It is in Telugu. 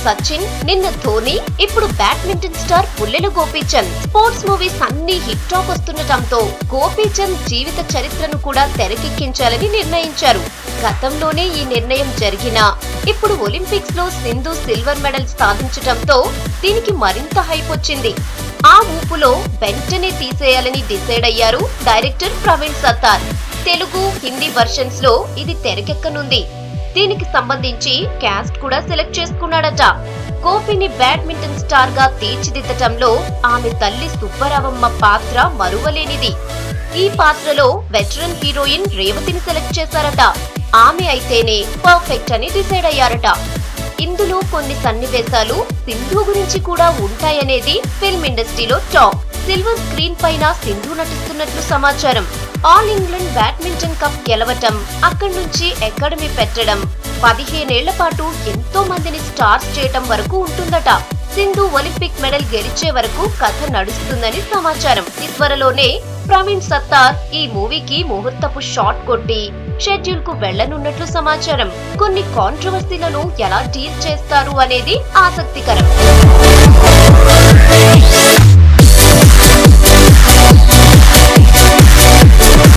సచిన్, నిన్న ధోని, ఇప్పుడు badminton star Pullela Gopichand. Sports movies అన్ని హిట్ టాక్ వస్తుండటంతో గోపీచంద్ జీవిత చరిత్రను కూడా తెరకెక్కించాలని నిర్ణయించారు. గతంలోనే ఈ నిర్ణయం జరిగినా ఇప్పుడు ఒలింపిక్స్ లో సింధు సిల్వర్ మెడల్ సాధించడంతో దీనికి మరింత హైప్ వచ్చింది. ఆ ఊపులో వెంటనే తీసేయాలని డిసైడ్ అయ్యారు డైరెక్టర్ ప్రవీణ్ సత్తార్. తెలుగు, హిందీ వర్షన్స్ లో ఇది తెరకెక్కనుంది. దీనికి సంబంధించి క్యాస్ట్ కూడా సెలెక్ట్ చేసుకున్నాడట. గోపిని బ్యాడ్మింటన్ స్టార్ గా తీర్చిదిద్దటంలో ఆమె తల్లి సుబ్బరావమ్మ పాత్ర మరువలేనిది. ఈ పాత్రలో వెటరన్ హీరోయిన్ రేవతిని సెలెక్ట్ చేశారట. ఆమె అయితేనే పర్ఫెక్ట్ అని డిసైడ్ అయ్యారట. ఇందులో కొన్ని సన్నివేశాలు సింధు గురించి కూడా ఉంటాయనేది ఫిల్మ్ ఇండస్ట్రీలో టాక్. సిల్వర్ స్క్రీన్ పైన సింధు నటిస్తున్నట్లు సమాచారం. ఆల్ ఇంగ్లాండ్ బ్యాడ్మింటన్ కప్ గెలవటం, అక్కడి నుంచి అకాడమీ పెట్టడం, 15 ఏళ్ల పాటు ఎంతో మందిని స్టార్స్ చేయటం వరకు ఉంటుందట. సింధు ఒలింపిక్ మెడల్ గెలిచే వరకు కథ నడుస్తుందని సమాచారం. త్వరలోనే ప్రవీణ్ సత్తార్ ఈ మూవీకి ముహూర్తపు షాట్ కొట్టి షెడ్యూల్ కు వెళ్లనున్నట్లు సమాచారం. కొన్ని కాంట్రవర్సీలను ఎలా డీల్ చేస్తారు అనేది ఆసక్తికరం.